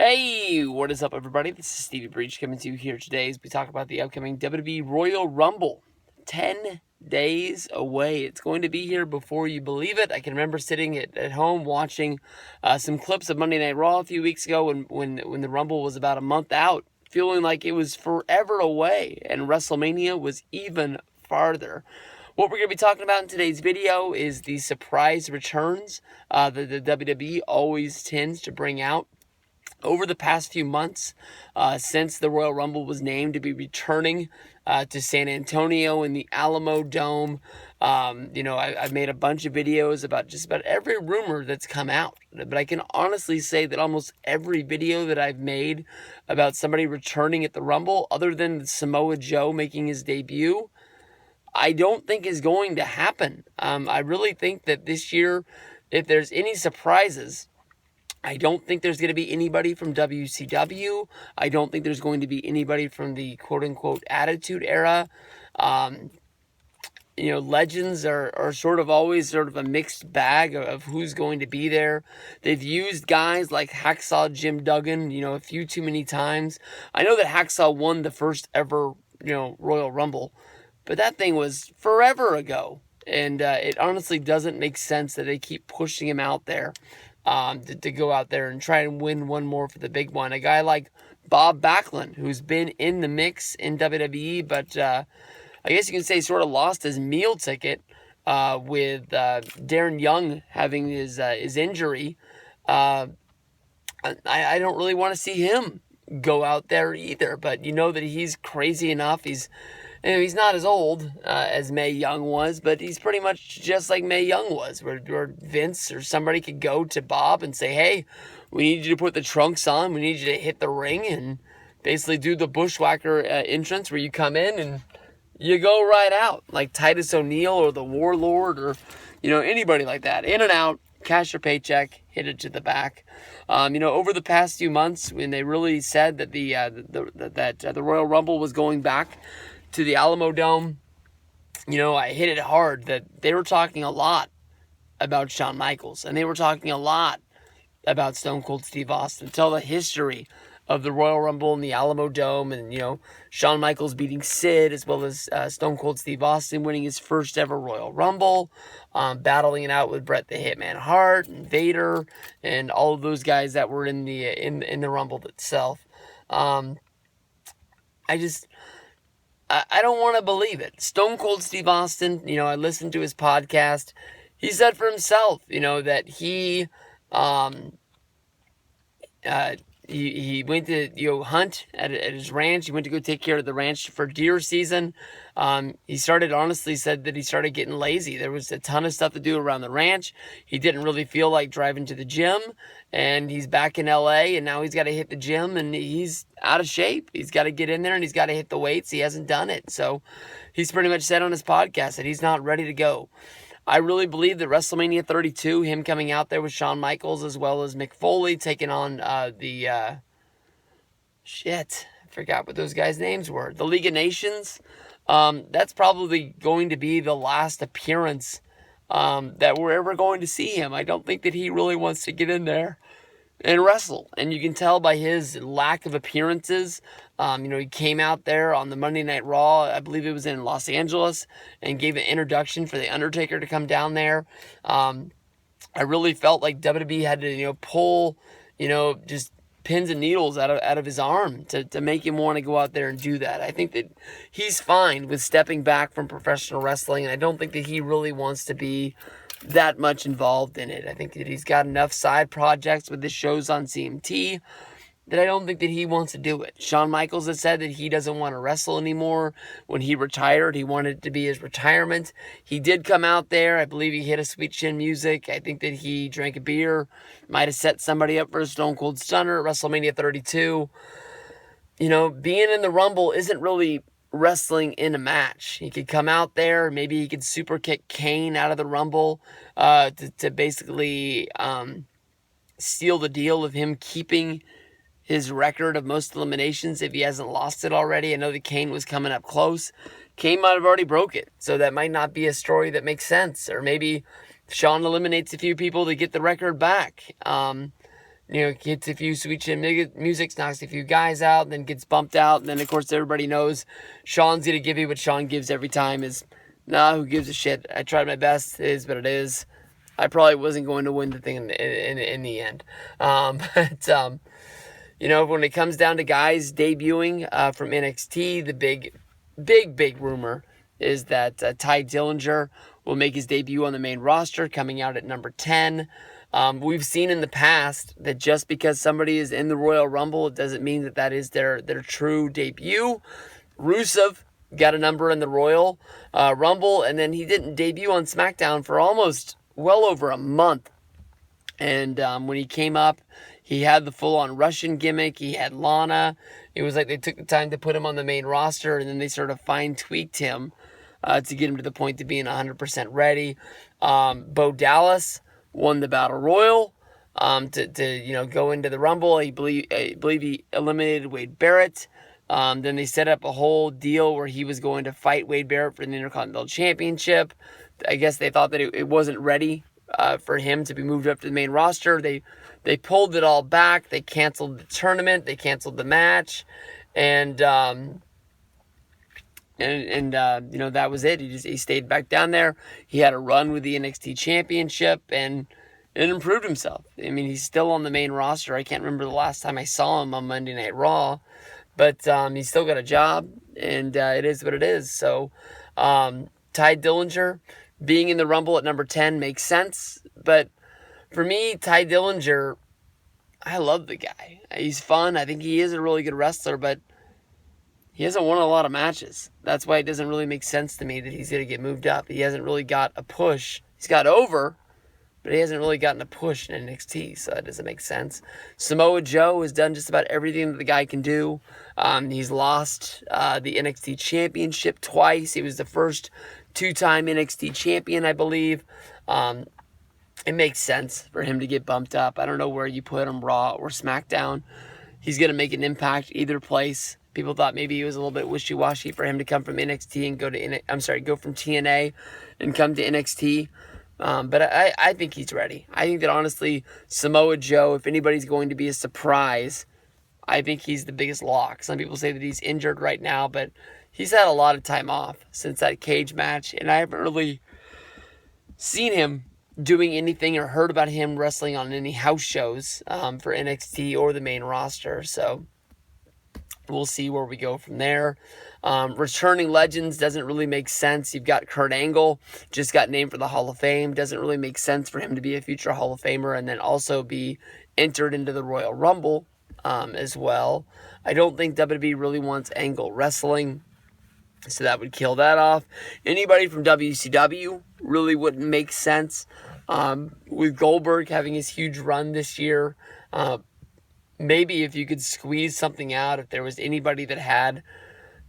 Hey, what is up, everybody? This is Stevie Breach coming to you here today as we talk about the upcoming WWE Royal Rumble. 10 days away. It's going to be here before you believe it. I can remember sitting at home watching some clips of Monday Night Raw a few weeks ago when the Rumble was about a month out, feeling like it was forever away, and WrestleMania was even farther. What we're going to be talking about in today's video is the surprise returns that the WWE always tends to bring out. Over the past few months, since the Royal Rumble was named to be returning to San Antonio in the Alamo Dome, I've made a bunch of videos about just about every rumor that's come out. But I can honestly say that almost every video that I've made about somebody returning at the Rumble, other than Samoa Joe making his debut, I don't think is going to happen. I really think that this year, if there's any surprises, I don't think there's going to be anybody from WCW. I don't think there's going to be anybody from the quote-unquote Attitude Era. Legends are sort of always sort of a mixed bag of who's going to be there. They've used guys like Hacksaw Jim Duggan, a few too many times. I know that Hacksaw won the first ever, Royal Rumble, but that thing was forever ago. And it honestly doesn't make sense that they keep pushing him out there. To go out there and try and win one more for the big one. A guy like Bob Backlund, who's been in the mix in WWE, but I guess you can say sort of lost his meal ticket with Darren Young having his injury. I don't really want to see him go out there either, but you know that he's crazy enough. He's not as old as Mae Young was, but he's pretty much just like Mae Young was, where Vince or somebody could go to Bob and say, hey, we need you to put the trunks on. We need you to hit the ring and basically do the bushwhacker entrance where you come in and you go right out, like Titus O'Neil or the Warlord or, anybody like that. In and out, cash your paycheck, hit it to the back. Over the past few months, when they really said that the Royal Rumble was going back to the Alamo Dome, I hit it hard that they were talking a lot about Shawn Michaels, and they were talking a lot about Stone Cold Steve Austin. Tell the history of the Royal Rumble in the Alamo Dome, and, Shawn Michaels beating Sid, as well as Stone Cold Steve Austin winning his first ever Royal Rumble, battling it out with Bret the Hitman Hart and Vader, and all of those guys that were in the Rumble itself. I don't want to believe it. Stone Cold Steve Austin, I listened to his podcast. He said for himself, that he went to hunt at his ranch. He went to go take care of the ranch for deer season. He said that he started getting lazy. There was a ton of stuff to do around the ranch. He didn't really feel like driving to the gym, and he's back in LA, and now he's got to hit the gym, and he's out of shape. He's got to get in there, and he's got to hit the weights. He hasn't done it. So he's pretty much said on his podcast that he's not ready to go. I really believe that WrestleMania 32, him coming out there with Shawn Michaels as well as Mick Foley taking on I forgot what those guys' names were. The League of Nations. That's probably going to be the last appearance that we're ever going to see him. I don't think that he really wants to get in there and wrestle. And you can tell by his lack of appearances. He came out there on the Monday Night Raw, I believe it was in Los Angeles, and gave an introduction for The Undertaker to come down there. I really felt like WWE had to, pull, just pins and needles out of his arm to make him want to go out there and do that. I think that he's fine with stepping back from professional wrestling, and I don't think that he really wants to be that much involved in it. I think that he's got enough side projects with his shows on CMT that I don't think that he wants to do it. Shawn Michaels has said that he doesn't want to wrestle anymore. When he retired, he wanted it to be his retirement. He did come out there. I believe he hit a Sweet Chin Music. I think that he drank a beer. Might have set somebody up for a Stone Cold Stunner at WrestleMania 32. Being in the Rumble isn't really wrestling in a match. He could come out there. Maybe he could super kick Kane out of the Rumble to basically seal the deal of him keeping his record of most eliminations if he hasn't lost it already. I know that Kane was coming up close. Kane might have already broke it, so that might not be a story that makes sense. Or maybe Shawn eliminates a few people to get the record back. hits a few sweet chin music, knocks a few guys out, then gets bumped out. And then, of course, everybody knows Shawn's going to give you what Shawn gives every time is, nah, who gives a shit? I tried my best. It is what it is. I probably wasn't going to win the thing in the end. But when it comes down to guys debuting from NXT, the big rumor is that Ty Dillinger will make his debut on the main roster, coming out at number 10. We've seen in the past that just because somebody is in the Royal Rumble, it doesn't mean that is their true debut. Rusev got a number in the Royal Rumble, and then he didn't debut on SmackDown for almost well over a month. And when he came up, he had the full-on Russian gimmick. He had Lana. It was like they took the time to put him on the main roster, and then they sort of fine-tweaked him to get him to the point to being 100% ready. Bo Dallas won the Battle Royal to go into the Rumble. I believe he eliminated Wade Barrett. Then they set up a whole deal where he was going to fight Wade Barrett for the Intercontinental Championship. I guess they thought that it wasn't ready for him to be moved up to the main roster. They pulled it all back. They canceled the tournament. They canceled the match, and that was it. He stayed back down there. He had a run with the NXT Championship and improved himself. I mean, he's still on the main roster. I can't remember the last time I saw him on Monday Night Raw, but he's still got a job, and it is what it is. So, Ty Dillinger being in the Rumble at number 10 makes sense, but for me, Ty Dillinger, I love the guy. He's fun. I think he is a really good wrestler, but he hasn't won a lot of matches. That's why it doesn't really make sense to me that he's going to get moved up. He hasn't really got a push. He's got over, but he hasn't really gotten a push in NXT, so that doesn't make sense. Samoa Joe has done just about everything that the guy can do. He's lost the NXT Championship twice. He was the first two-time NXT champion, I believe. It makes sense for him to get bumped up. I don't know where you put him, Raw or SmackDown. He's going to make an impact either place. People thought maybe he was a little bit wishy-washy for him to come from NXT and go from TNA and come to NXT. But I think he's ready. I think that honestly, Samoa Joe, if anybody's going to be a surprise, I think he's the biggest lock. Some people say that he's injured right now, but he's had a lot of time off since that cage match, and I haven't really seen him doing anything or heard about him wrestling on any house shows for NXT or the main roster. So we'll see where we go from there. Returning legends doesn't really make sense. You've got Kurt Angle, just got named for the Hall of Fame. Doesn't really make sense for him to be a future Hall of Famer and then also be entered into the Royal Rumble as well. I don't think WWE really wants Angle wrestling, so that would kill that off. Anybody from WCW really wouldn't make sense. With Goldberg having his huge run this year, maybe if you could squeeze something out, if there was anybody that had,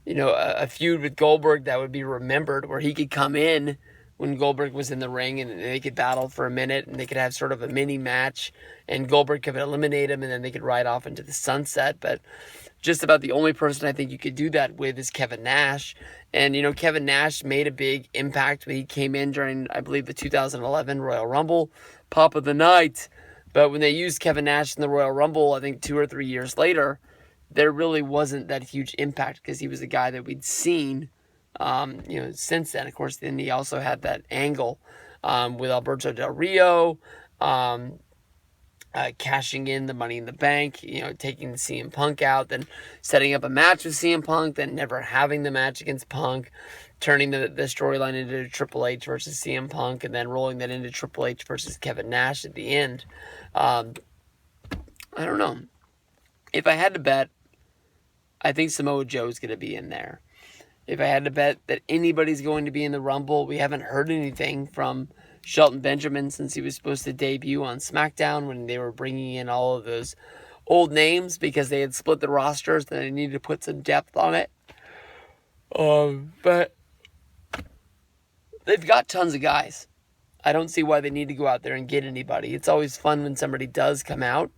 a feud with Goldberg that would be remembered, where he could come in when Goldberg was in the ring and they could battle for a minute and they could have sort of a mini match and Goldberg could eliminate him and then they could ride off into the sunset. But just about the only person I think you could do that with is Kevin Nash. And, Kevin Nash made a big impact when he came in during, I believe, the 2011 Royal Rumble, Pop of the Night. But when they used Kevin Nash in the Royal Rumble, I think 2 or 3 years later, there really wasn't that huge impact because he was a guy that we'd seen, since then. Of course, then he also had that angle with Alberto Del Rio, cashing in the Money in the Bank, taking the CM Punk out, then setting up a match with CM Punk, then never having the match against Punk, turning the storyline into Triple H versus CM Punk, and then rolling that into Triple H versus Kevin Nash at the end. I don't know. If I had to bet, I think Samoa Joe is going to be in there. If I had to bet that anybody's going to be in the Rumble, we haven't heard anything from Shelton Benjamin since he was supposed to debut on SmackDown when they were bringing in all of those old names because they had split the rosters and they needed to put some depth on it. But they've got tons of guys. I don't see why they need to go out there and get anybody. It's always fun when somebody does come out.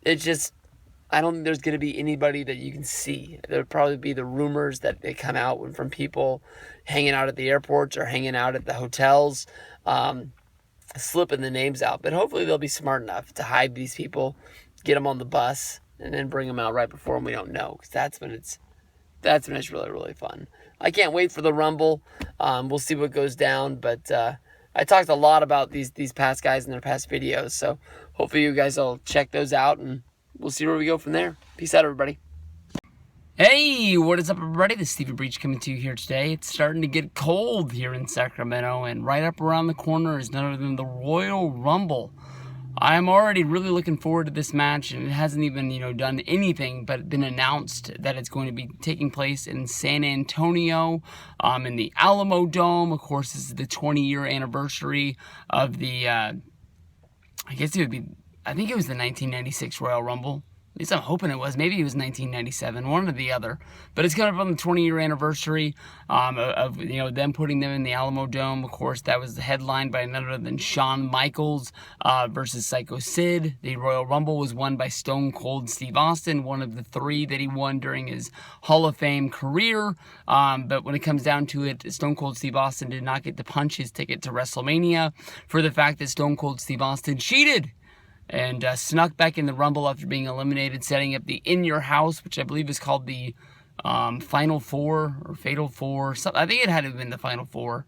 It's just, I don't think there's going to be anybody that you can see. There'll probably be the rumors that they come out from people hanging out at the airports or hanging out at the hotels, slipping the names out. But hopefully they'll be smart enough to hide these people get them on the bus and then bring them out right before them. We don't know, because that's when it's really, really fun. I can't wait for the Rumble. We'll see what goes down, but I talked a lot about these past guys in their past videos, so hopefully you guys will check those out, and we'll see where we go from there. Peace out, everybody. Hey, what is up, everybody? This is Stevie Breach coming to you here today. It's starting to get cold here in Sacramento, and right up around the corner is none other than the Royal Rumble. I'm already really looking forward to this match, and it hasn't even, done anything but been announced that it's going to be taking place in San Antonio, in the Alamo Dome. Of course, this is the 20-year anniversary of the, I think it was the 1996 Royal Rumble. At least I'm hoping it was. Maybe it was 1997, one or the other. But it's coming up on the 20-year anniversary of them putting them in the Alamo Dome. Of course, that was headlined by none other than Shawn Michaels versus Psycho Sid. The Royal Rumble was won by Stone Cold Steve Austin, one of the 3 that he won during his Hall of Fame career. But when it comes down to it, Stone Cold Steve Austin did not get to punch his ticket to WrestleMania for the fact that Stone Cold Steve Austin cheated and snuck back in the Rumble after being eliminated, setting up the In Your House, which I believe is called the Final Four or Fatal Four. I think it had to have been the Final Four,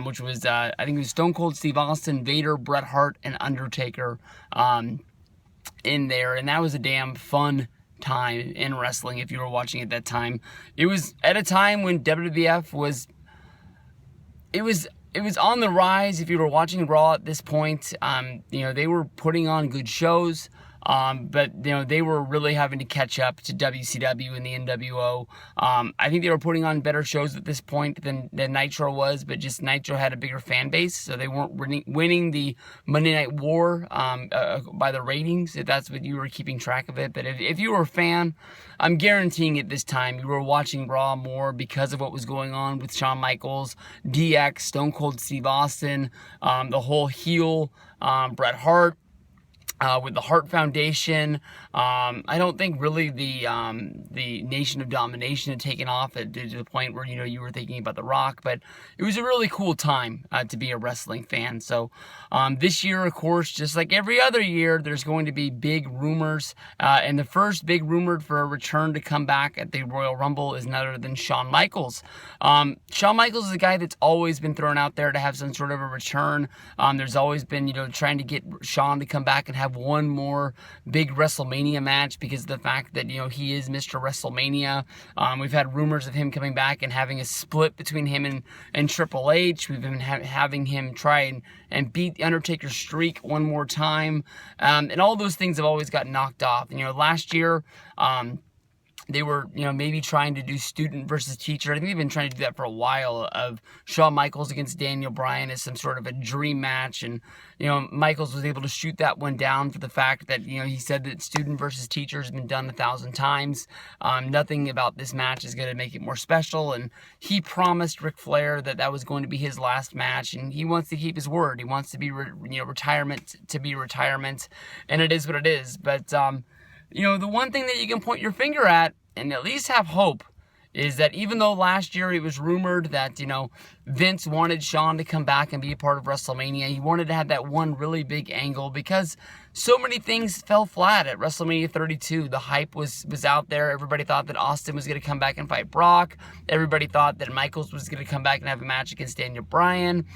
which was, I think it was Stone Cold Steve Austin, Vader, Bret Hart, and Undertaker in there. And that was a damn fun time in wrestling if you were watching at that time. It was at a time when WWF was... It was on the rise. If you were watching Raw at this point, they were putting on good shows, but they were really having to catch up to WCW and the NWO. I think they were putting on better shows at this point than Nitro was, but just Nitro had a bigger fan base, so they weren't winning the Monday Night War by the ratings, if that's what you were keeping track of it. But if you were a fan, I'm guaranteeing at this time you were watching Raw more because of what was going on with Shawn Michaels, DX, Stone Cold Steve Austin, the whole heel Bret Hart. With the Hart Foundation, I don't think really the Nation of Domination had taken off to the point where you were thinking about The Rock, but it was a really cool time to be a wrestling fan. So this year, of course, just like every other year, there's going to be big rumors, and the first big rumor for a return to come back at the Royal Rumble is none other than Shawn Michaels. Shawn Michaels is a guy that's always been thrown out there to have some sort of a return. There's always been trying to get Shawn to come back and have one more big WrestleMania match because of the fact that he is Mr. WrestleMania. We've had rumors of him coming back and having a split between him and Triple H. We've been having him try and beat the Undertaker's streak one more time, and all those things have always gotten knocked off. Last year they were, maybe trying to do student versus teacher. I think they've been trying to do that for a while, of Shawn Michaels against Daniel Bryan as some sort of a dream match. And, Michaels was able to shoot that one down for the fact that, he said that student versus teacher has been done 1,000 times. Nothing about this match is going to make it more special. And he promised Ric Flair that was going to be his last match. And he wants to keep his word. He wants to be, retirement to be retirement. And it is what it is. But, the one thing that you can point your finger at and at least have hope is that even though last year it was rumored that, Vince wanted Shawn to come back and be a part of WrestleMania, he wanted to have that one really big angle because so many things fell flat at WrestleMania 32. The hype was out there. Everybody thought that Austin was going to come back and fight Brock. Everybody thought that Michaels was going to come back and have a match against Daniel Bryan.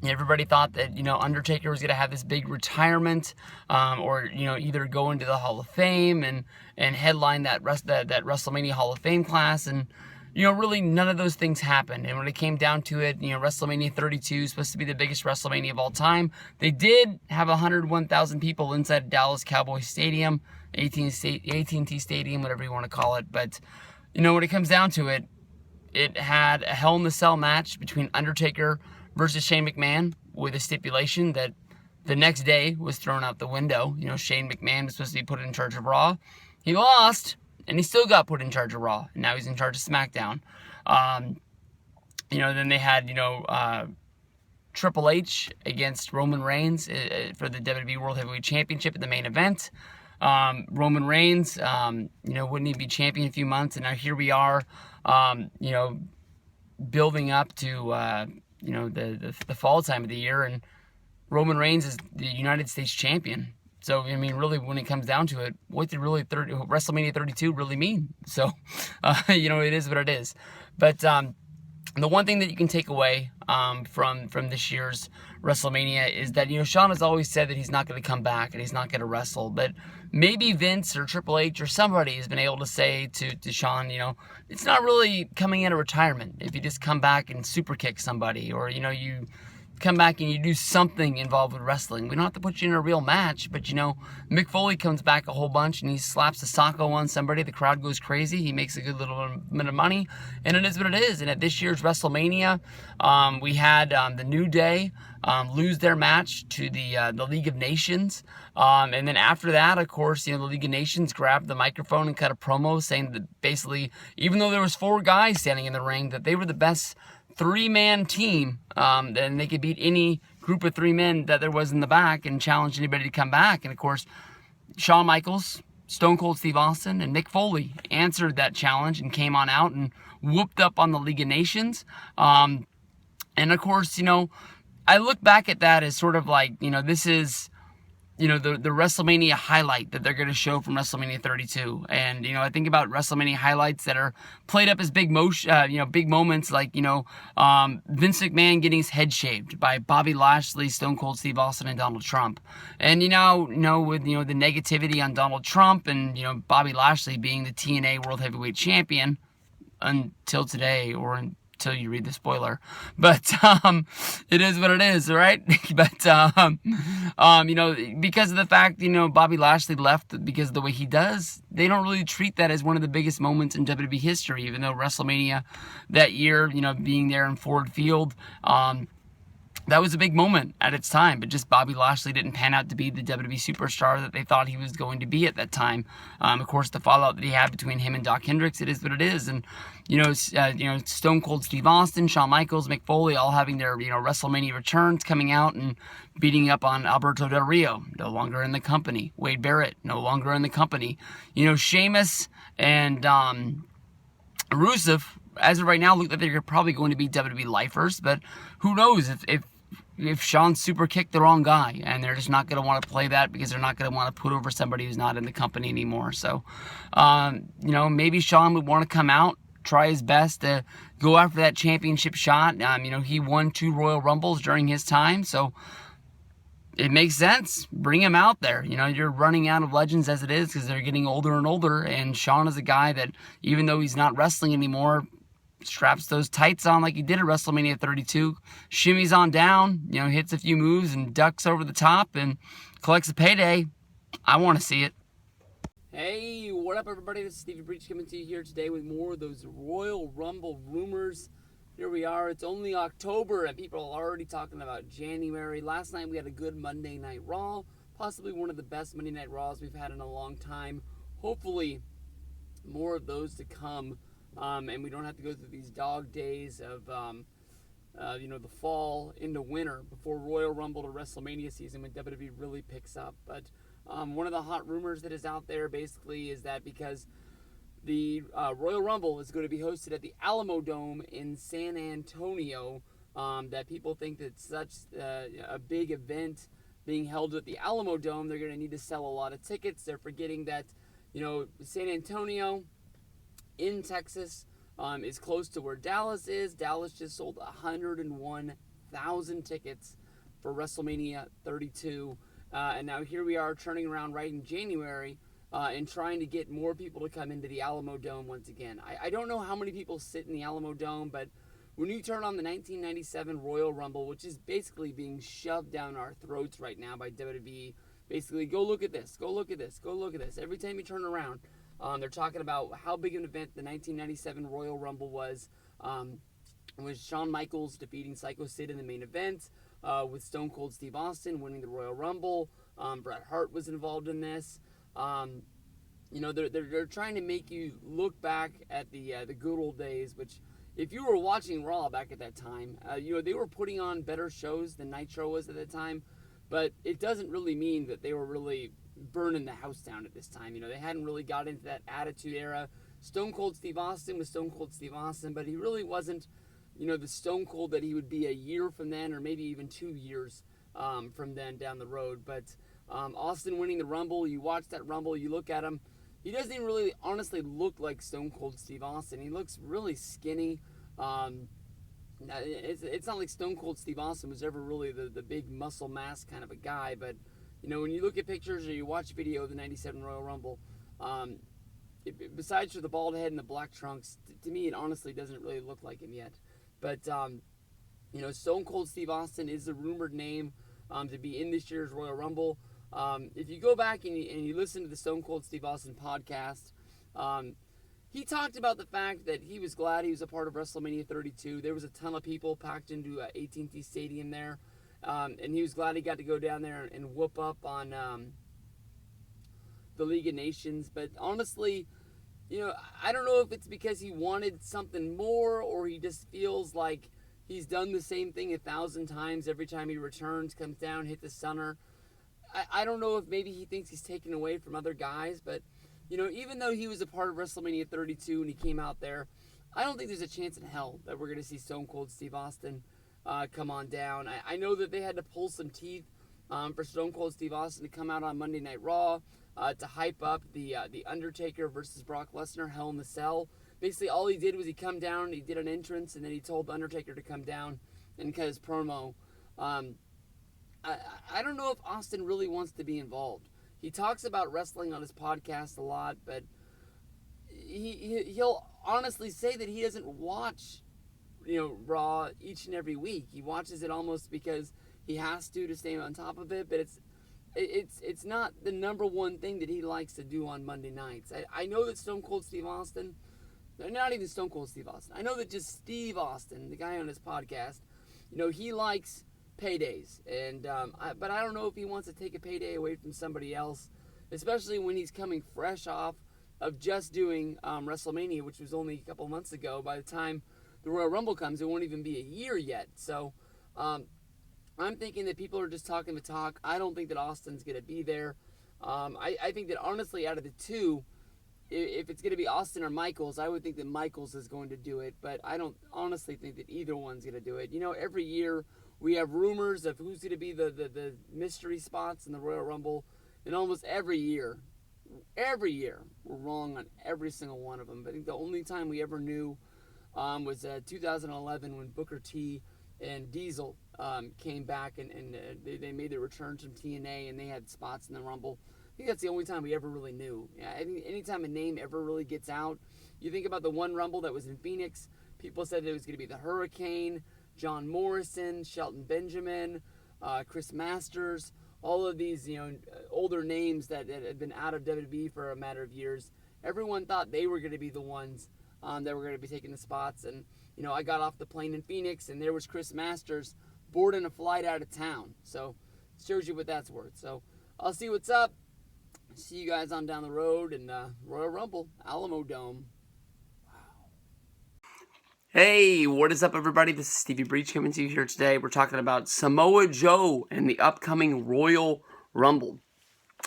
Everybody thought that, Undertaker was going to have this big retirement, or, either go into the Hall of Fame and headline that WrestleMania Hall of Fame class. And, really none of those things happened. And when it came down to it, WrestleMania 32 is supposed to be the biggest WrestleMania of all time. They did have 101,000 people inside Dallas Cowboys Stadium, AT&T Stadium, whatever you want to call it. But, when it comes down to it, it had a Hell in the Cell match between Undertaker versus Shane McMahon, with a stipulation that the next day was thrown out the window. Shane McMahon was supposed to be put in charge of Raw. He lost, and he still got put in charge of Raw. And now he's in charge of SmackDown. Then they had, Triple H against Roman Reigns for the WWE World Heavyweight Championship in the main event. Roman Reigns, wouldn't he be champion in a few months? And now here we are, building up to, the fall time of the year, and Roman Reigns is the United States champion. So, I mean, really, when it comes down to it, what did really WrestleMania 32 really mean? So, you know, it is what it is. But the one thing that you can take away from this year's WrestleMania is that, you know, Shawn has always said that he's not going to come back and he's not going to wrestle. But maybe Vince or Triple H or somebody has been able to say to Shawn, you know, it's not really coming out of retirement if you just come back and super kick somebody, or, you know, you come back and you do something involved with wrestling. We don't have to put you in a real match, but, you know, Mick Foley comes back a whole bunch and he slaps a socko on somebody. The crowd goes crazy. He makes a good little bit of money, and it is what it is. And at this year's WrestleMania, we had the New Day lose their match to the League of Nations. And then after that, of course, you know, the League of Nations grabbed the microphone and cut a promo saying that basically, even though there was 4 guys standing in the ring, that they were the best 3-man team, and they could beat any group of 3 men that there was in the back and challenge anybody to come back. And of course, Shawn Michaels, Stone Cold Steve Austin, and Mick Foley answered that challenge and came on out and whooped up on the League of Nations. And of course, you know, I look back at that as sort of like, you know, this is, you know, the WrestleMania highlight that they're going to show from WrestleMania 32. And, you know, I think about WrestleMania highlights that are played up as big moments, like, you know, Vince McMahon getting his head shaved by Bobby Lashley, Stone Cold Steve Austin, and Donald Trump. And, you know, with, you know, the negativity on Donald Trump and, you know, Bobby Lashley being the TNA World Heavyweight Champion until today, or until you read the spoiler, but it is what it is, right? But you know, because of the fact, you know, Bobby Lashley left because of the way he does, they don't really treat that as one of the biggest moments in WWE history, even though WrestleMania that year, you know, being there in Ford Field, that was a big moment at its time, but just Bobby Lashley didn't pan out to be the WWE superstar that they thought he was going to be at that time. Of course, the fallout that he had between him and Doc Hendricks, it is what it is. And, you know, Stone Cold Steve Austin, Shawn Michaels, Mick Foley, all having their, you know, WrestleMania returns, coming out and beating up on Alberto Del Rio, no longer in the company. Wade Barrett, no longer in the company. You know, Sheamus and Rusev, as of right now, look like they're probably going to be WWE lifers, but who knows if Shawn super kicked the wrong guy, and they're just not going to want to play that because they're not going to want to put over somebody who's not in the company anymore. So, you know, maybe Shawn would want to come out, try his best to go after that championship shot. You know, he won 2 Royal Rumbles during his time, so it makes sense. Bring him out there. You know, you're running out of legends as it is because they're getting older and older, and Shawn is a guy that, even though he's not wrestling anymore, straps those tights on like he did at WrestleMania 32, shimmies on down, you know, hits a few moves and ducks over the top and collects a payday. I want to see it. Hey, what up, everybody? This is Stevie Breach coming to you here today with more of those Royal Rumble rumors. Here we are. It's only October and people are already talking about January. Last night we had a good Monday Night Raw, possibly one of the best Monday Night Raws we've had in a long time. Hopefully more of those to come. And we don't have to go through these dog days of, you know, the fall into winter before Royal Rumble to WrestleMania season when WWE really picks up. But one of the hot rumors that is out there basically is that because the Royal Rumble is going to be hosted at the Alamo Dome in San Antonio, that people think that such a big event being held at the Alamo Dome, they're going to need to sell a lot of tickets. They're forgetting that, you know, San Antonio in Texas is close to where Dallas is. Dallas just sold 101,000 tickets for WrestleMania 32. And now here we are turning around right in January and trying to get more people to come into the Alamo Dome once again. I don't know how many people sit in the Alamo Dome, but when you turn on the 1997 Royal Rumble, which is basically being shoved down our throats right now by WWE, basically, go look at this, go look at this, go look at this. Every time you turn around, they're talking about how big an event the 1997 Royal Rumble was. With Shawn Michaels defeating Psycho Sid in the main event, with Stone Cold Steve Austin winning the Royal Rumble. Bret Hart was involved in this. You know, they're trying to make you look back at the good old days, which, if you were watching Raw back at that time, you know, they were putting on better shows than Nitro was at that time, but it doesn't really mean that they were really burning the house down at this time. You know, they hadn't really got into that Attitude Era. Stone Cold Steve Austin was Stone Cold Steve Austin, but he really wasn't, you know, the Stone Cold that he would be a year from then, or maybe even 2 years from then down the road. But Austin winning the Rumble, you watch that Rumble, you look at him, he doesn't even really honestly look like Stone Cold Steve Austin. He looks really skinny. It's not like Stone Cold Steve Austin was ever really the big muscle mass kind of a guy, but when you look at pictures or you watch video of the 97 Royal Rumble, besides for the bald head and the black trunks, to me it honestly doesn't really look like him yet. But Stone Cold Steve Austin is the rumored name to be in this year's Royal Rumble. If you go back and you listen to the Stone Cold Steve Austin podcast, he talked about the fact that he was glad he was a part of WrestleMania 32. There was a ton of people packed into AT&T Stadium there, and he was glad he got to go down there and whoop up on the League of Nations. But honestly, I don't know if it's because he wanted something more or he just feels like he's done the same thing 1,000 times every time he returns, comes down, hit the center. I don't know if maybe he thinks he's taken away from other guys, but even though he was a part of WrestleMania 32 and he came out there, I don't think there's a chance in hell that we're going to see Stone Cold Steve Austin come on down. I know that they had to pull some teeth for Stone Cold Steve Austin to come out on Monday Night Raw to hype up the Undertaker versus Brock Lesnar Hell in the Cell. Basically, all he did was he come down, he did an entrance, and then he told the Undertaker to come down and cut his promo. I don't know if Austin really wants to be involved. He talks about wrestling on his podcast a lot, but he'll honestly say that he doesn't watch, Raw each and every week. He watches it almost because he has to stay on top of it, but it's not the number one thing that he likes to do on Monday nights. I know that Stone Cold Steve Austin, not even Stone Cold Steve Austin, I know that just Steve Austin, the guy on his podcast, he likes paydays, and but I don't know if he wants to take a payday away from somebody else, especially when he's coming fresh off of just doing WrestleMania, which was only a couple months ago. By the time the Royal Rumble comes, it won't even be a year yet. So I'm thinking that people are just talking the talk. I don't think that Austin's going to be there. I think that honestly, out of the two, if it's going to be Austin or Michaels, I would think that Michaels is going to do it, but I don't honestly think that either one's going to do it. Every year we have rumors of who's going to be the mystery spots in the Royal Rumble, and almost every year, we're wrong on every single one of them. But I think the only time we ever knew was 2011 when Booker T and Diesel came back and they made their return from TNA and they had spots in the Rumble. I think that's the only time we ever really knew. I think anytime a name ever really gets out, you think about the one Rumble that was in Phoenix, people said it was going to be the Hurricane, John Morrison, Shelton Benjamin, Chris Masters, all of these older names that had been out of WWE for a matter of years. Everyone thought they were going to be the ones that were going to be taking the spots. And I got off the plane in Phoenix and there was Chris Masters boarding a flight out of town. So it shows you what that's worth. So I'll see what's up. See you guys on down the road in Royal Rumble, Alamo Dome. Hey, what is up, everybody? This is Stevie Breach coming to you here today. We're talking about Samoa Joe and the upcoming Royal Rumble.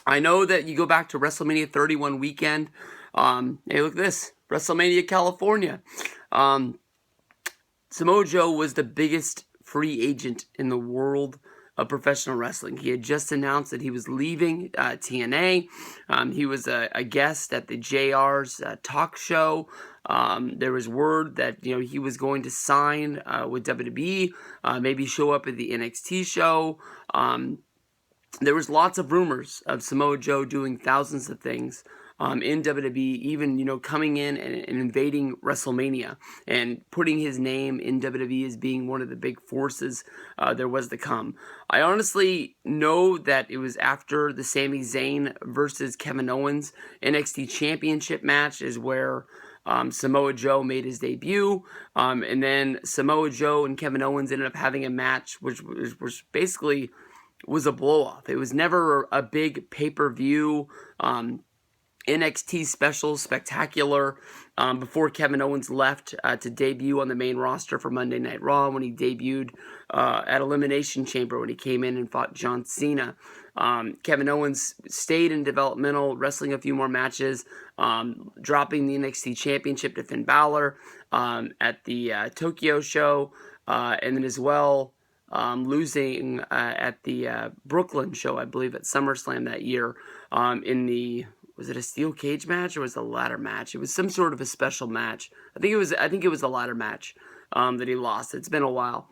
I know that you go back to WrestleMania 31 weekend. Hey, look at this. WrestleMania California. Samoa Joe was the biggest free agent in the world of professional wrestling. He had just announced that he was leaving TNA. He was a guest at the JR's talk show. There was word that he was going to sign with WWE, maybe show up at the NXT show. There was lots of rumors of Samoa Joe doing thousands of things in WWE, even coming in and invading WrestleMania and putting his name in WWE as being one of the big forces there was to come. I honestly know that it was after the Sami Zayn versus Kevin Owens NXT Championship match is where Samoa Joe made his debut, and then Samoa Joe and Kevin Owens ended up having a match which basically was a blow-off. It was never a big pay-per-view NXT special spectacular before Kevin Owens left to debut on the main roster for Monday Night Raw when he debuted at Elimination Chamber when he came in and fought John Cena. Kevin Owens stayed in developmental, wrestling a few more matches, dropping the NXT Championship to Finn Balor at the Tokyo show, and then as well losing at the Brooklyn show, I believe, at SummerSlam that year, in the, was it a steel cage match or was it a ladder match? It was some sort of a special match. I think it was a ladder match that he lost. It's been a while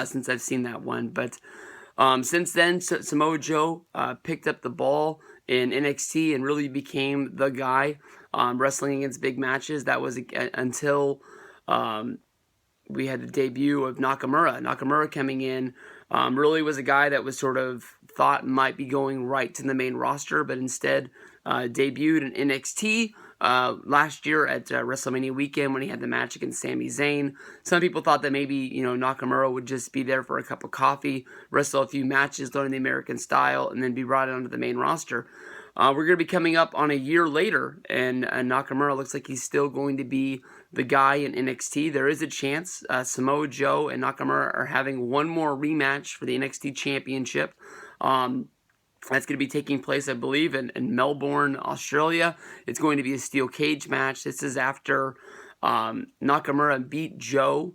since I've seen that one, but since then, Samoa Joe picked up the ball in NXT and really became the guy wrestling against big matches. That was until we had the debut of Nakamura. Nakamura coming in really was a guy that was sort of thought might be going right to the main roster, but instead debuted in NXT last year at WrestleMania weekend when he had the match against Sami Zayn. Some people thought that maybe, Nakamura would just be there for a cup of coffee, wrestle a few matches, learn the American style, and then be brought onto the main roster. We're going to be coming up on a year later, and Nakamura looks like he's still going to be the guy in NXT. There is a chance Samoa Joe and Nakamura are having one more rematch for the NXT Championship. That's going to be taking place, I believe, in Melbourne, Australia. It's going to be a steel cage match. This is after Nakamura beat Joe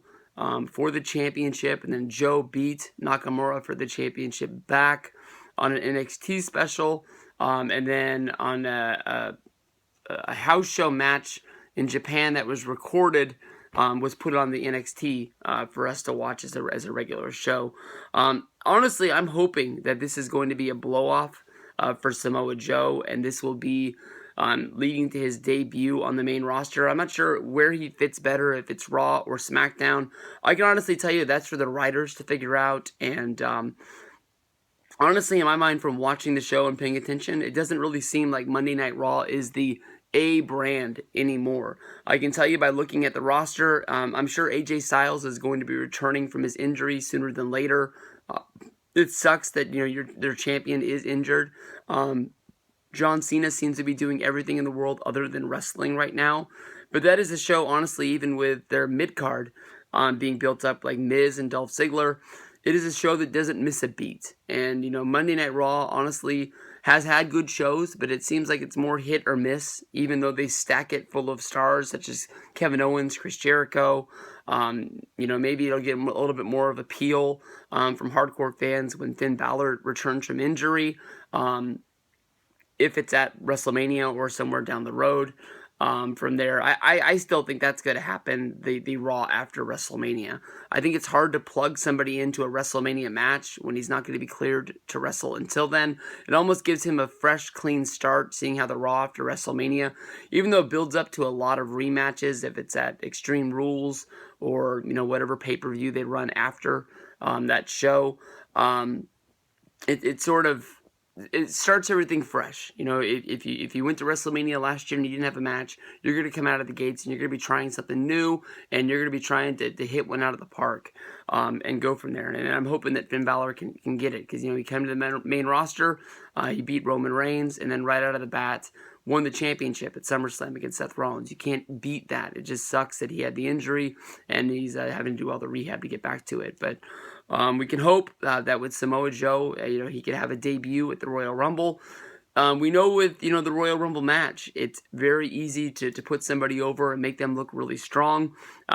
for the championship, and then Joe beat Nakamura for the championship back on an NXT special, and then on a house show match in Japan that was recorded, was put on the NXT for us to watch as a regular show. Honestly, I'm hoping that this is going to be a blow-off for Samoa Joe, and this will be leading to his debut on the main roster. I'm not sure where he fits better, if it's Raw or SmackDown. I can honestly tell you that's for the writers to figure out, and honestly, in my mind, from watching the show and paying attention, it doesn't really seem like Monday Night Raw is the A brand anymore. I can tell you by looking at the roster, I'm sure AJ Styles is going to be returning from his injury sooner than later. It sucks that their champion is injured. John Cena seems to be doing everything in the world other than wrestling right now. But that is a show, honestly, even with their mid-card being built up like Miz and Dolph Ziggler, it is a show that doesn't miss a beat. And, Monday Night Raw, honestly, has had good shows, but it seems like it's more hit or miss, even though they stack it full of stars such as Kevin Owens, Chris Jericho. Maybe it'll get a little bit more of appeal from hardcore fans when Finn Balor returns from injury, if it's at WrestleMania or somewhere down the road. From there, I still think that's going to happen, the Raw after WrestleMania. I think it's hard to plug somebody into a WrestleMania match when he's not going to be cleared to wrestle until then. It almost gives him a fresh, clean start, seeing how the Raw after WrestleMania, even though it builds up to a lot of rematches, if it's at Extreme Rules or, whatever pay-per-view they run after that show, it starts everything fresh. If you went to WrestleMania last year and you didn't have a match, you're going to come out of the gates and you're going to be trying something new, and you're going to be trying to hit one out of the park and go from there. And I'm hoping that Finn Balor can get it, because he came to the main roster, he beat Roman Reigns, and then right out of the bat won the championship at SummerSlam against Seth Rollins. You can't beat that. It just sucks that he had the injury and he's having to do all the rehab to get back to it. But we can hope that with Samoa Joe, he could have a debut at the Royal Rumble. We know with, the Royal Rumble match, it's very easy to put somebody over and make them look really strong.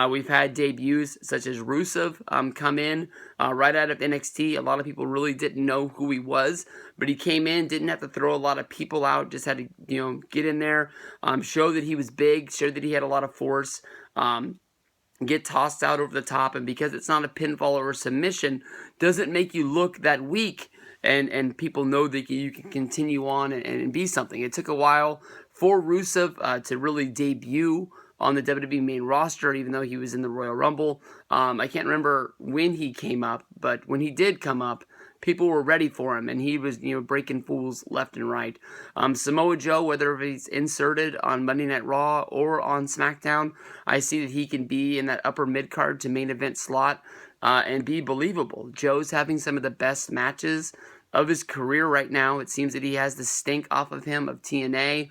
We've had debuts such as Rusev come in right out of NXT. A lot of people really didn't know who he was, but he came in, didn't have to throw a lot of people out, just had to, get in there, show that he was big, show that he had a lot of force, get tossed out over the top, and because it's not a pinfall or a submission, doesn't make you look that weak, and people know that you can continue on and be something. It took a while for Rusev to really debut on the WWE main roster, even though he was in the Royal Rumble. I can't remember when he came up, but when he did come up, people were ready for him, and he was, breaking fools left and right. Samoa Joe, whether he's inserted on Monday Night Raw or on SmackDown, I see that he can be in that upper mid-card to main event slot and be believable. Joe's having some of the best matches of his career right now. It seems that he has the stink off of him of TNA.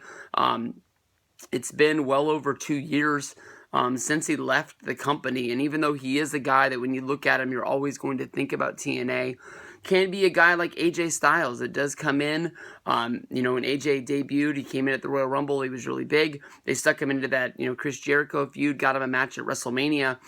It's been well over 2 years since he left the company, and even though he is a guy that when you look at him, you're always going to think about TNA, can be a guy like AJ Styles that does come in. When AJ debuted, he came in at the Royal Rumble. He was really big. They stuck him into that, Chris Jericho feud, got him a match at WrestleMania.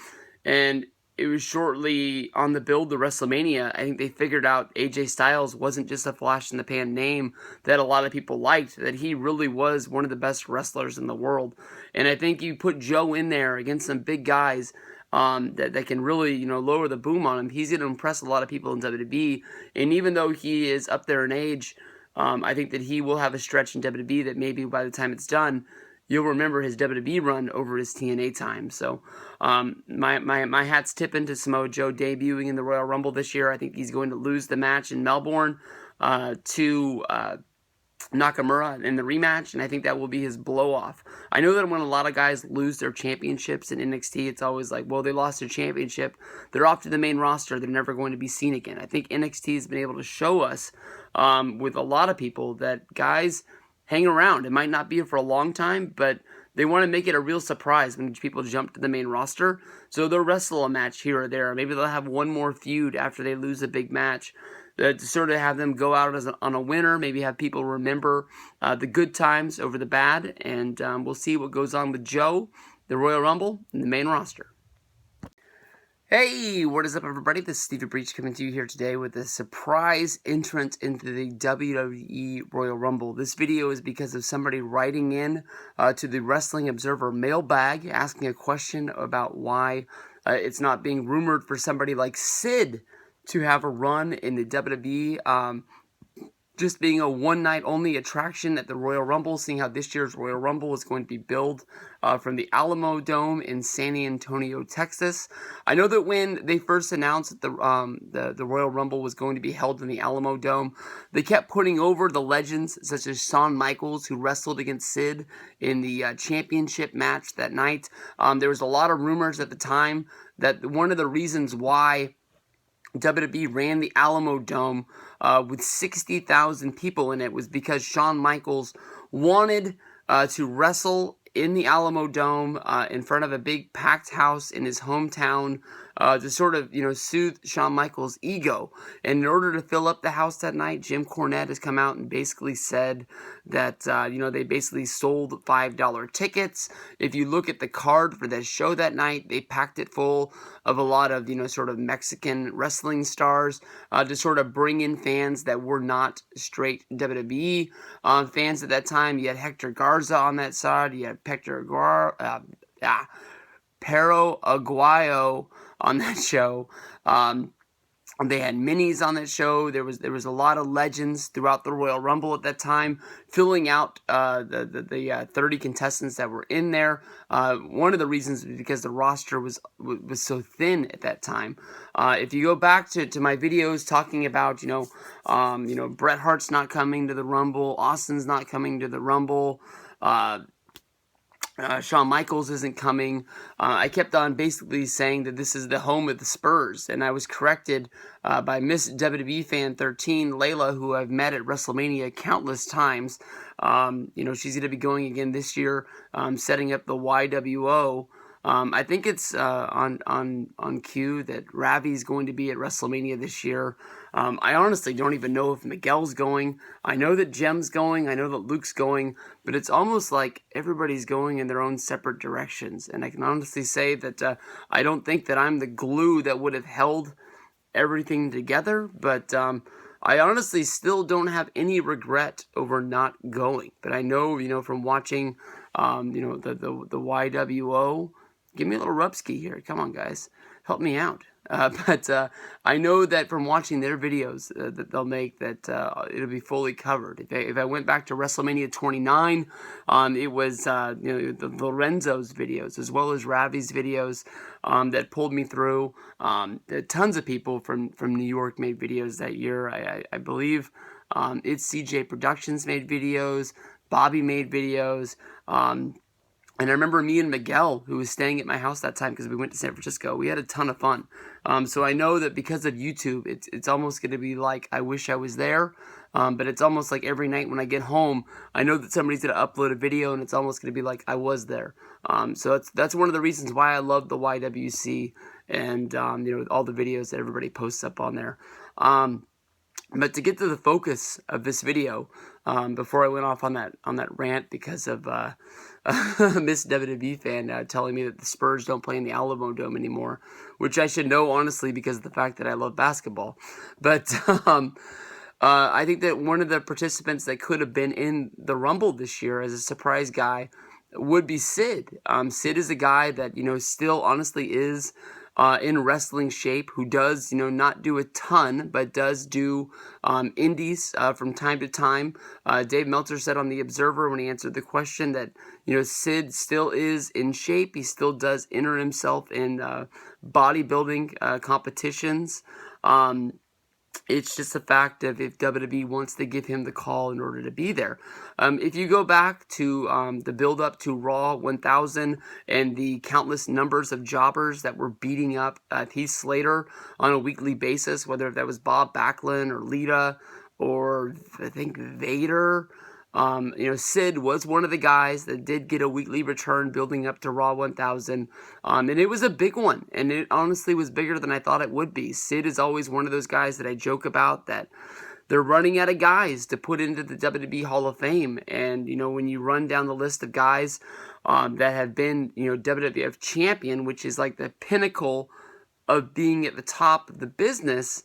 And it was shortly on the build to WrestleMania. I think they figured out AJ Styles wasn't just a flash in the pan name that a lot of people liked, that he really was one of the best wrestlers in the world. And I think you put Joe in there against some big guys that can really, lower the boom on him. He's going to impress a lot of people in WWE. And even though he is up there in age, I think that he will have a stretch in WWE that maybe by the time it's done, you'll remember his WWE run over his TNA time. So my hat's tipping to Samoa Joe debuting in the Royal Rumble this year. I think he's going to lose the match in Melbourne to Nakamura in the rematch, and I think that will be his blow-off. I know that when a lot of guys lose their championships in NXT, it's always like, well, they lost their championship, they're off to the main roster, they're never going to be seen again. I think NXT has been able to show us with a lot of people that guys hang around. It might not be for a long time, but they want to make it a real surprise when people jump to the main roster. So they'll wrestle a match here or there. Maybe they'll have one more feud after they lose a big match to sort of have them go out on a winner. Maybe have people remember the good times over the bad. And we'll see what goes on with Joe, the Royal Rumble, and the main roster. Hey, what is up, everybody? This is Stevie Breach coming to you here today with a surprise entrance into the WWE Royal Rumble. This video is because of somebody writing in to the Wrestling Observer mailbag asking a question about why it's not being rumored for somebody like Sid to have a run in the WWE. Just being a one-night-only attraction at the Royal Rumble, seeing how this year's Royal Rumble is going to be billed from the Alamo Dome in San Antonio, Texas. I know that when they first announced that the Royal Rumble was going to be held in the Alamo Dome, they kept putting over the legends such as Shawn Michaels, who wrestled against Sid in the championship match that night. There was a lot of rumors at the time that one of the reasons why WWE ran the Alamo Dome with 60,000 people in it was because Shawn Michaels wanted to wrestle in the Alamo Dome in front of a big packed house in his hometown to sort of, soothe Shawn Michaels' ego. And in order to fill up the house that night, Jim Cornette has come out and basically said that, they basically sold $5 tickets. If you look at the card for that show that night, they packed it full of a lot of, sort of Mexican wrestling stars to sort of bring in fans that were not straight WWE fans at that time. You had Hector Garza on that side. You had Pero Aguayo on that show. They had minis on that show. There was a lot of legends throughout the Royal Rumble at that time, filling out the 30 contestants that were in there. One of the reasons was because the roster was so thin at that time. If you go back to my videos talking about Bret Hart's not coming to the Rumble, Austin's not coming to the Rumble. Shawn Michaels isn't coming. I kept on basically saying that this is the home of the Spurs, and I was corrected by Miss WWE Fan 13, Layla, who I've met at WrestleMania countless times. She's going to be going again this year, setting up the YWO. I think it's on cue that Ravi's going to be at WrestleMania this year. I honestly don't even know if Miguel's going. I know that Jem's going. I know that Luke's going. But it's almost like everybody's going in their own separate directions. And I can honestly say that I don't think that I'm the glue that would have held everything together. But I honestly still don't have any regret over not going. But I know, from watching, the YWO. Give me a little rubski here. Come on, guys. Help me out. But I know that from watching their videos that they'll make that it'll be fully covered. If I went back to WrestleMania 29, it was the Lorenzo's videos as well as Ravi's videos that pulled me through. Tons of people from New York made videos that year. I believe it's CJ Productions made videos. Bobby made videos. And I remember me and Miguel, who was staying at my house that time because we went to San Francisco, we had a ton of fun. So I know that because of YouTube, it's almost going to be like I wish I was there. But it's almost like every night when I get home, I know that somebody's going to upload a video, and it's almost going to be like I was there. So that's one of the reasons why I love the YWC and all the videos that everybody posts up on there. But to get to the focus of this video, before I went off on that rant because of Miss WWE fan telling me that the Spurs don't play in the Alamo Dome anymore, which I should know honestly because of the fact that I love basketball. But I think that one of the participants that could have been in the Rumble this year as a surprise guy would be Sid. Sid is a guy that, still honestly is in wrestling shape, who does, not do a ton, but does do indies from time to time. Dave Meltzer said on The Observer when he answered the question that, Sid still is in shape. He still does enter himself in bodybuilding competitions. It's just a fact of if WWE wants to give him the call in order to be there. If you go back to the build-up to Raw 1000 and the countless numbers of jobbers that were beating up Heath Slater on a weekly basis, whether that was Bob Backlund or Lita or I think Vader, Sid was one of the guys that did get a weekly return building up to Raw 1000, and it was a big one, and it honestly was bigger than I thought it would be. Sid is always one of those guys that I joke about that they're running out of guys to put into the WWE Hall of Fame, and, when you run down the list of guys that have been, WWF champion, which is like the pinnacle of being at the top of the business,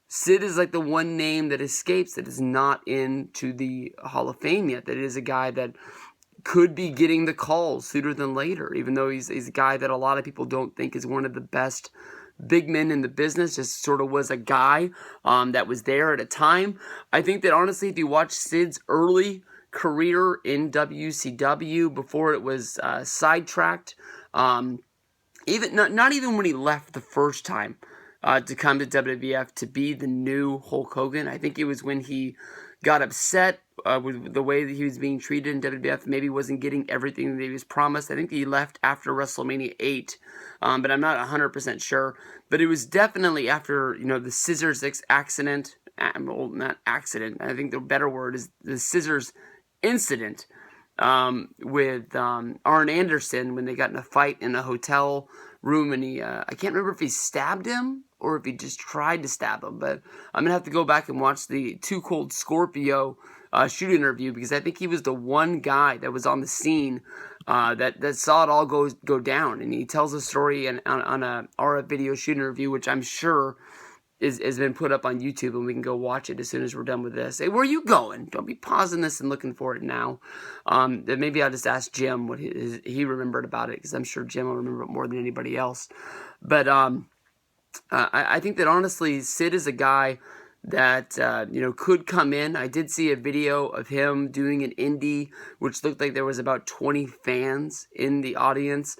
Sid is like the one name that escapes that is not into the Hall of Fame yet. That is a guy that could be getting the call sooner than later, even though he's a guy that a lot of people don't think is one of the best big men in the business, just sort of was a guy that was there at a time. I think that honestly, if you watch Sid's early career in WCW before it was sidetracked, even not even when he left the first time, to come to WWF to be the new Hulk Hogan. I think it was when he got upset with the way that he was being treated in WWF, maybe wasn't getting everything that he was promised. I think he left after WrestleMania 8, but I'm not 100% sure. But it was definitely after, the scissors accident. Well, not accident. I think the better word is the scissors incident with Arn Anderson when they got in a fight in a hotel room, and he I can't remember if he stabbed him or if he just tried to stab him, but I'm gonna have to go back and watch the Too Cold Scorpio shoot interview, because I think he was the one guy that was on the scene that saw it all go down, and he tells a story on a RF video shoot interview, which I'm sure has been put up on YouTube, and we can go watch it as soon as we're done with this. Hey, where are you going? Don't be pausing this and looking for it now. Then maybe I'll just ask Jim what he remembered about it, because I'm sure Jim will remember it more than anybody else. But I think that honestly, Sid is a guy that could come in. I did see a video of him doing an indie, which looked like there was about 20 fans in the audience.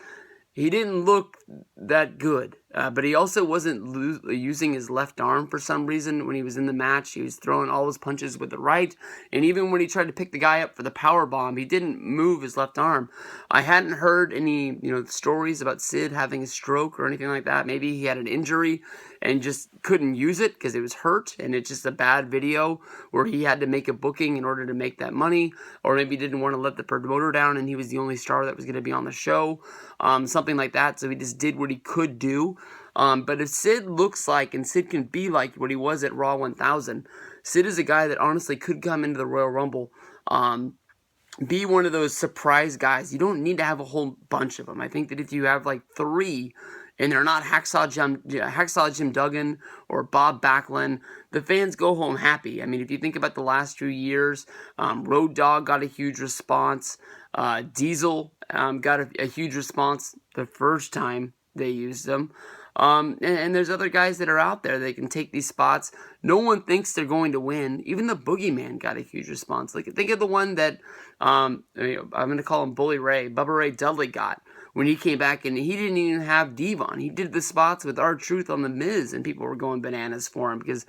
He didn't look that good, but he also wasn't using his left arm for some reason when he was in the match. He was throwing all his punches with the right, and even when he tried to pick the guy up for the power bomb, he didn't move his left arm. I hadn't heard any, stories about Sid having a stroke or anything like that. Maybe he had an injury and just couldn't use it because it was hurt, and it's just a bad video where he had to make a booking in order to make that money, or maybe he didn't want to let the promoter down and he was the only star that was going to be on the show, something like that, so he just did what he could do. But if Sid looks like, and Sid can be like what he was at Raw 1000, Sid is a guy that honestly could come into the Royal Rumble, be one of those surprise guys. You don't need to have a whole bunch of them. I think that if you have like 3, and they're not Hacksaw Jim Duggan or Bob Backlund, the fans go home happy. I mean, if you think about the last few years, Road Dogg got a huge response. Diesel got a huge response the first time they used them. And there's other guys that are out there that can take these spots. No one thinks they're going to win. Even the Boogeyman got a huge response. Like, think of the one that, I'm going to call him Bully Ray, Bubba Ray Dudley got when he came back, and he didn't even have Devon. He did the spots with R-Truth on The Miz, and people were going bananas for him because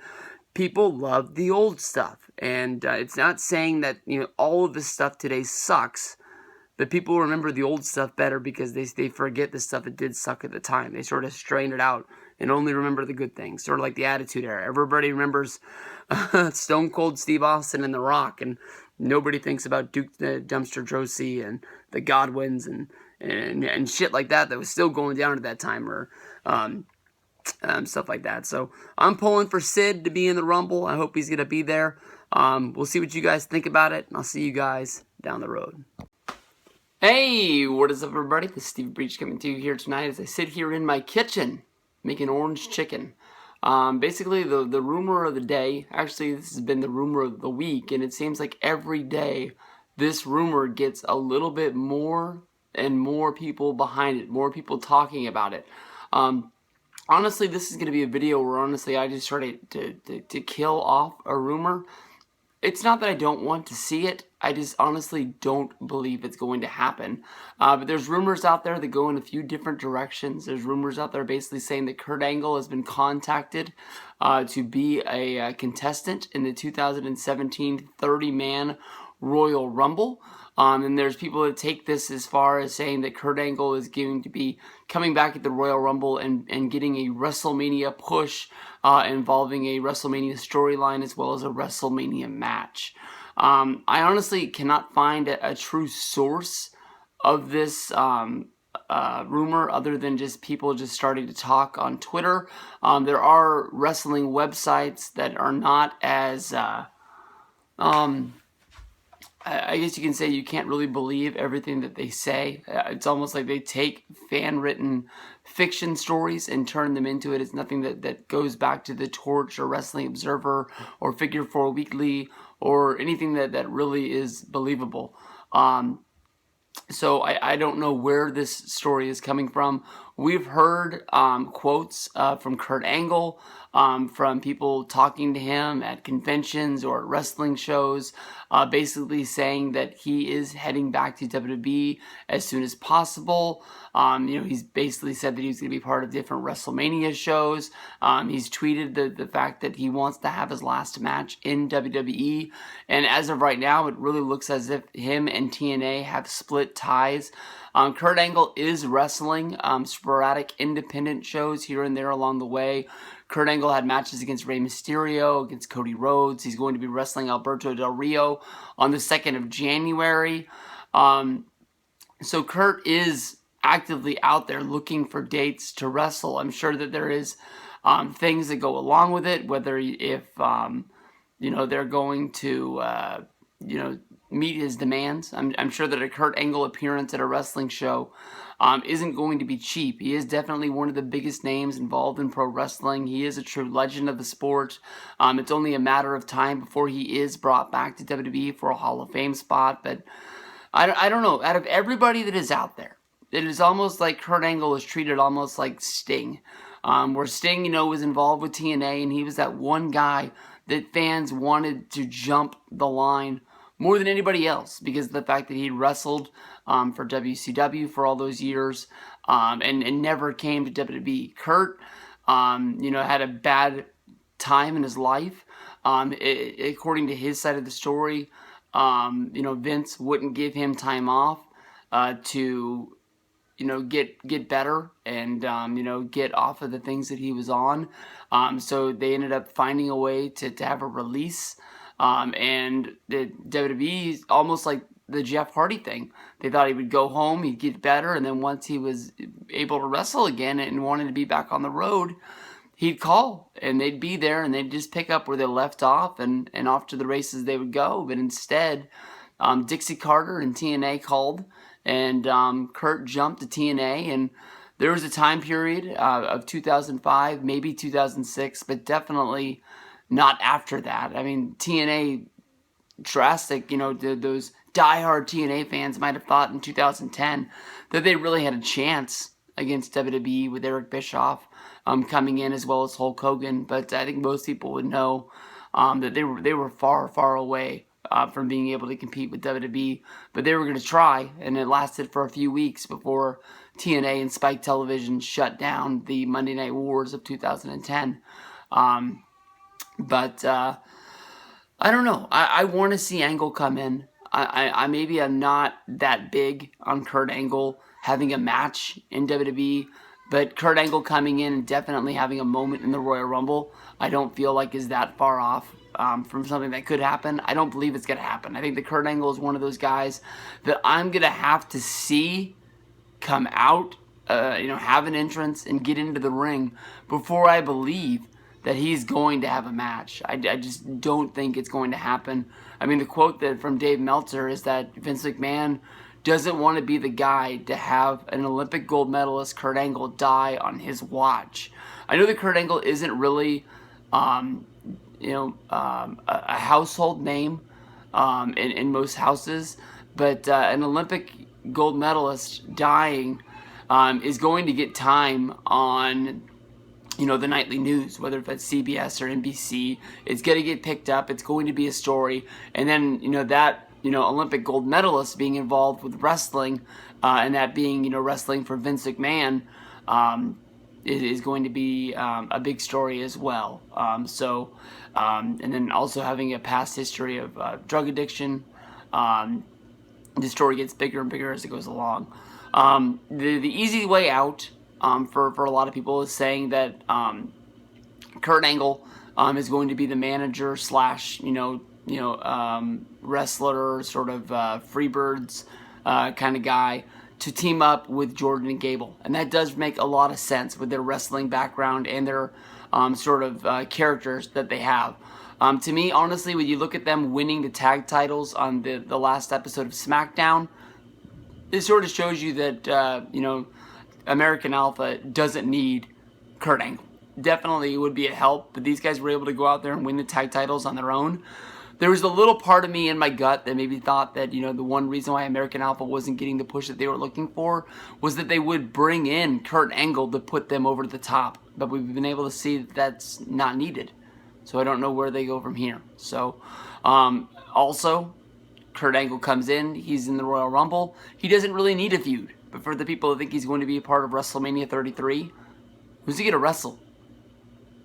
people love the old stuff. And it's not saying that all of this stuff today sucks, but people remember the old stuff better because they forget the stuff that did suck at the time. They sort of strain it out and only remember the good things, sort of like the Attitude Era. Everybody remembers Stone Cold Steve Austin and The Rock, and nobody thinks about Duke the Dumpster Drosy and the Godwins and shit like that was still going down at that time. Or stuff like that. So I'm pulling for Sid to be in the Rumble. I hope he's going to be there. We'll see what you guys think about it, and I'll see you guys down the road. Hey, what is up, everybody? This is Steve Breach coming to you here tonight as I sit here in my kitchen making orange chicken. Basically, the rumor of the day, actually this has been the rumor of the week, and it seems like every day this rumor gets a little bit more and more people behind it, more people talking about it. Honestly, this is going to be a video where honestly I just started to kill off a rumor. It's not that I don't want to see it, I just honestly don't believe it's going to happen. But there's rumors out there that go in a few different directions. There's rumors out there basically saying that Kurt Angle has been contacted to be a contestant in the 2017 30-man Royal Rumble. And there's people that take this as far as saying that Kurt Angle is going to be coming back at the Royal Rumble and getting a WrestleMania push involving a WrestleMania storyline as well as a WrestleMania match. I honestly cannot find a true source of this rumor other than just people just starting to talk on Twitter. There are wrestling websites that are not as... I guess you can say you can't really believe everything that they say. It's almost like they take fan-written fiction stories and turn them into it. It's nothing that goes back to the Torch or Wrestling Observer or Figure 4 Weekly or anything that really is believable. So I don't know where this story is coming from. We've heard quotes from Kurt Angle, from people talking to him at conventions or wrestling shows, basically saying that he is heading back to WWE as soon as possible. He's basically said that he's going to be part of different WrestleMania shows. He's tweeted the fact that he wants to have his last match in WWE. And as of right now, it really looks as if him and TNA have split ties. Kurt Angle is wrestling sporadic independent shows here and there along the way. Kurt Angle had matches against Rey Mysterio, against Cody Rhodes. He's going to be wrestling Alberto Del Rio on the 2nd of January. So Kurt is actively out there looking for dates to wrestle. I'm sure that there is things that go along with it, whether if they're going to meet his demands. I'm sure that a Kurt Angle appearance at a wrestling show isn't going to be cheap. He is definitely one of the biggest names involved in pro wrestling. He is a true legend of the sport. It's only a matter of time before he is brought back to WWE for a Hall of Fame spot. But I don't know. Out of everybody that is out there, it is almost like Kurt Angle is treated almost like Sting. Where Sting, was involved with TNA, and he was that one guy that fans wanted to jump the line more than anybody else because of the fact that he wrestled for WCW for all those years and never came to WWE. Kurt, had a bad time in his life. According to his side of the story, Vince wouldn't give him time off to get better and, get off of the things that he was on. So they ended up finding a way to have a release. And the WWE is almost like the Jeff Hardy thing. They thought he would go home, he'd get better, and then once he was able to wrestle again and wanted to be back on the road, he'd call, and they'd be there, and they'd just pick up where they left off, and off to the races they would go. But instead, Dixie Carter and TNA called, and Kurt jumped to TNA, and there was a time period of 2005, maybe 2006, but definitely not after that. I mean, TNA drastic, those diehard TNA fans might have thought in 2010 that they really had a chance against WWE with Eric Bischoff coming in as well as Hulk Hogan. But I think most people would know that they were far, far away from being able to compete with WWE. But they were going to try, and it lasted for a few weeks before TNA and Spike Television shut down the Monday Night Wars of 2010. But I don't know. I want to see Angle come in. I maybe I'm not that big on Kurt Angle having a match in WWE, but Kurt Angle coming in and definitely having a moment in the Royal Rumble, I don't feel like is that far off from something that could happen. I don't believe it's going to happen. I think that Kurt Angle is one of those guys that I'm going to have to see come out have an entrance and get into the ring before I believe that he's going to have a match. I just don't think it's going to happen. I mean, the quote that from Dave Meltzer is that Vince McMahon doesn't want to be the guy to have an Olympic gold medalist, Kurt Angle, die on his watch. I know that Kurt Angle isn't really, a household name in most houses, but an Olympic gold medalist dying is going to get time on the nightly news, whether it's CBS or NBC. It's going to get picked up. It's going to be a story. And then, that, Olympic gold medalist being involved with wrestling, and that being, wrestling for Vince McMahon, is going to be a big story as well. And then also having a past history of drug addiction. The story gets bigger and bigger as it goes along. The easy way out for a lot of people is saying that Kurt Angle is going to be the manager slash wrestler, sort of Freebirds kind of guy, to team up with Jordan and Gable. And that does make a lot of sense with their wrestling background and their sort of characters that they have. To me, honestly, when you look at them winning the tag titles on the last episode of SmackDown, it sort of shows you that, American Alpha doesn't need Kurt Angle. Definitely it would be a help, but these guys were able to go out there and win the tag titles on their own. There was a little part of me in my gut that maybe thought that, the one reason why American Alpha wasn't getting the push that they were looking for was that they would bring in Kurt Angle to put them over the top. But we've been able to see that that's not needed. So I don't know where they go from here. So, also, Kurt Angle comes in. He's in the Royal Rumble. He doesn't really need a feud. But for the people that think he's going to be a part of WrestleMania 33, who's he going to wrestle?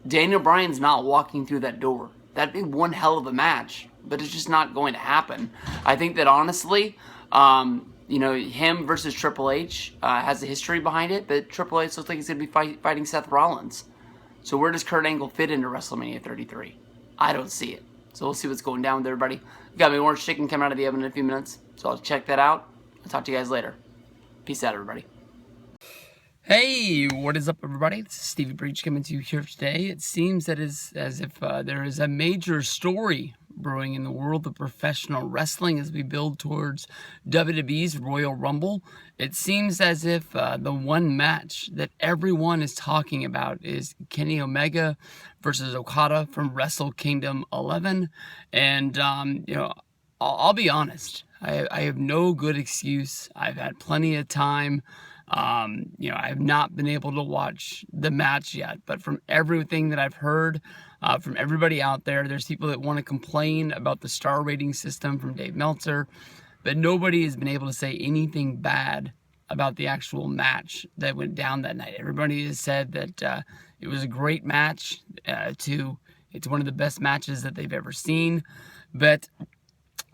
Daniel Bryan's not walking through that door. That'd be one hell of a match, but it's just not going to happen. I think that honestly, him versus Triple H has a history behind it, but Triple H looks like he's going to be fighting Seth Rollins. So where does Kurt Angle fit into WrestleMania 33? I don't see it. So we'll see what's going down with everybody. We got my orange chicken coming out of the oven in a few minutes, so I'll check that out. I'll talk to you guys later. Peace out, everybody. Hey, what is up, everybody? This is Stevie Breach coming to you here today. It seems that as if there is a major story brewing in the world of professional wrestling as we build towards WWE's Royal Rumble. It seems as if the one match that everyone is talking about is Kenny Omega versus Okada from Wrestle Kingdom 11. And, I'll be honest. I have no good excuse. I've had plenty of time. I have not been able to watch the match yet, but from everything that I've heard from everybody out there, there's people that want to complain about the star rating system from Dave Meltzer, but nobody has been able to say anything bad about the actual match that went down that night. Everybody has said that it was a great match. It's one of the best matches that they've ever seen, but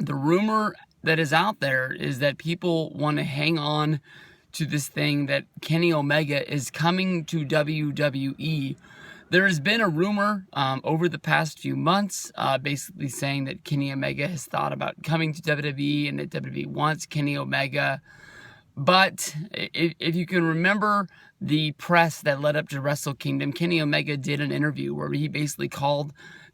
the rumor that is out there is that people want to hang on to this thing that Kenny Omega is coming to WWE. There has been a rumor over the past few months basically saying that Kenny Omega has thought about coming to WWE and that WWE wants Kenny Omega. But if you can remember the press that led up to Wrestle Kingdom, Kenny Omega did an interview where he basically called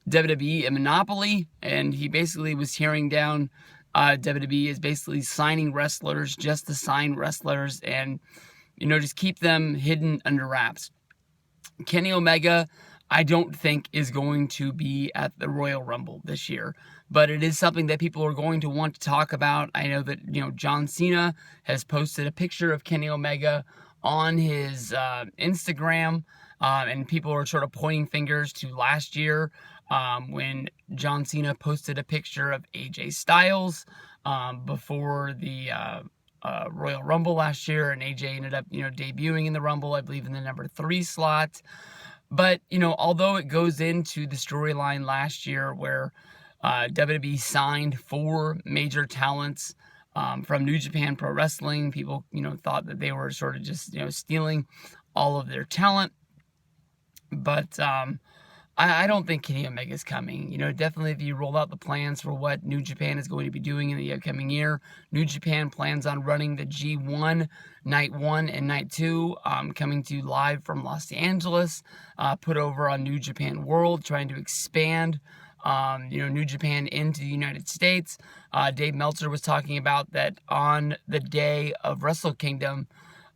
WWE a monopoly, and he basically was tearing down WWE is basically signing wrestlers just to sign wrestlers and, just keep them hidden under wraps. Kenny Omega, I don't think is going to be at the Royal Rumble this year, but it is something that people are going to want to talk about. I know that, John Cena has posted a picture of Kenny Omega on his Instagram, and people are sort of pointing fingers to last year when John Cena posted a picture of AJ Styles before the Royal Rumble last year, and AJ ended up, debuting in the Rumble, I believe in the number 3 slot. But, although it goes into the storyline last year where WWE signed 4 major talents from New Japan Pro Wrestling, people, thought that they were sort of just, stealing all of their talent. But I don't think Kenny Omega's coming. You know, definitely if you roll out the plans for what New Japan is going to be doing in the upcoming year, New Japan plans on running the G1 Night 1 and Night 2, coming to you live from Los Angeles, put over on New Japan World, trying to expand, New Japan into the United States. Dave Meltzer was talking about that on the day of Wrestle Kingdom,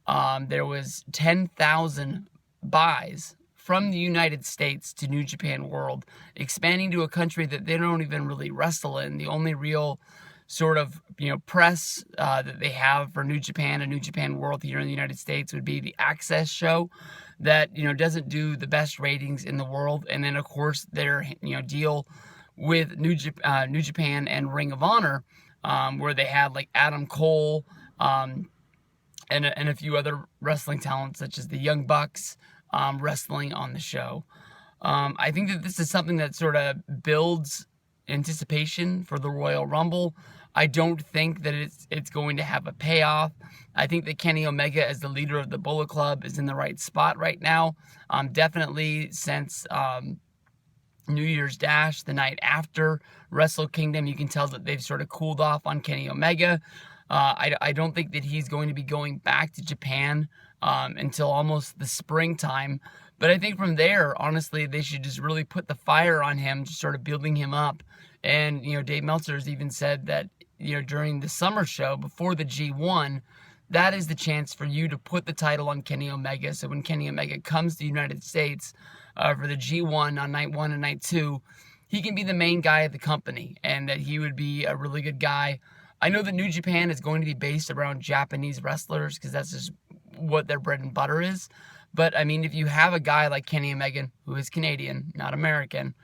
there was 10,000 buys from the United States to New Japan World, expanding to a country that they don't even really wrestle in. The only real sort of, press that they have for New Japan and New Japan World here in the United States would be the Access show that, doesn't do the best ratings in the world. And then, of course, their, deal with New Japan and Ring of Honor, where they had like Adam Cole, and a few other wrestling talents such as the Young Bucks, wrestling on the show. I think that this is something that sort of builds anticipation for the Royal Rumble. I don't think that it's going to have a payoff. I think that Kenny Omega, as the leader of the Bullet Club, is in the right spot right now. Definitely since New Year's Dash, the night after Wrestle Kingdom, you can tell that they've sort of cooled off on Kenny Omega. I don't think that he's going to be going back to Japan until almost the springtime. But I think from there, honestly, they should just really put the fire on him, just sort of building him up. And, Dave Meltzer has even said that, during the summer show before the G1, that is the chance for you to put the title on Kenny Omega. So when Kenny Omega comes to the United States for the G1 on Night 1 and Night 2, he can be the main guy of the company, and that he would be a really good guy. I know that New Japan is going to be based around Japanese wrestlers because that's just what their bread and butter is. But, I mean, if you have a guy like Kenny Omega, who is Canadian, not American,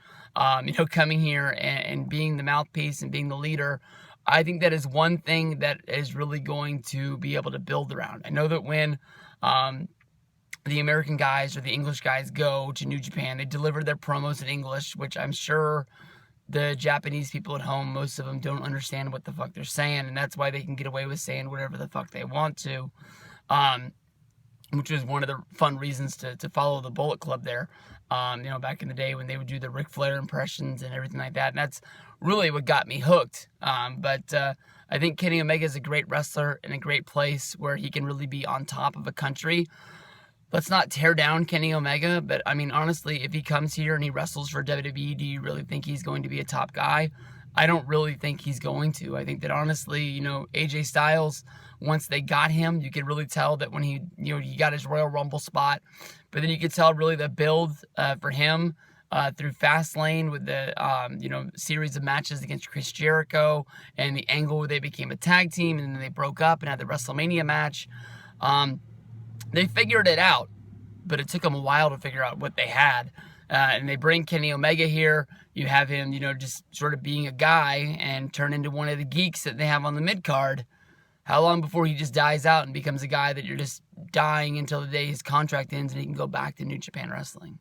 coming here and being the mouthpiece and being the leader, I think that is one thing that is really going to be able to build around. I know that when the American guys or the English guys go to New Japan, they deliver their promos in English, which I'm sure the Japanese people at home, most of them don't understand what the fuck they're saying, and that's why they can get away with saying whatever the fuck they want to, which was one of the fun reasons to follow the Bullet Club there, back in the day when they would do the Ric Flair impressions and everything like that, and that's really what got me hooked. But I think Kenny Omega is a great wrestler in a great place where he can really be on top of a country. Let's not tear down Kenny Omega, but I mean, honestly, if he comes here and he wrestles for WWE, do you really think he's going to be a top guy? I don't really think he's going to. I think that honestly, AJ Styles, once they got him, you could really tell that when he got his Royal Rumble spot, but then you could tell really the build for him through Fastlane with the, series of matches against Chris Jericho and the angle where they became a tag team and then they broke up and had the WrestleMania match. They figured it out, but it took them a while to figure out what they had. And they bring Kenny Omega here. You have him, just sort of being a guy and turn into one of the geeks that they have on the mid-card. How long before he just dies out and becomes a guy that you're just dying until the day his contract ends and he can go back to New Japan Wrestling?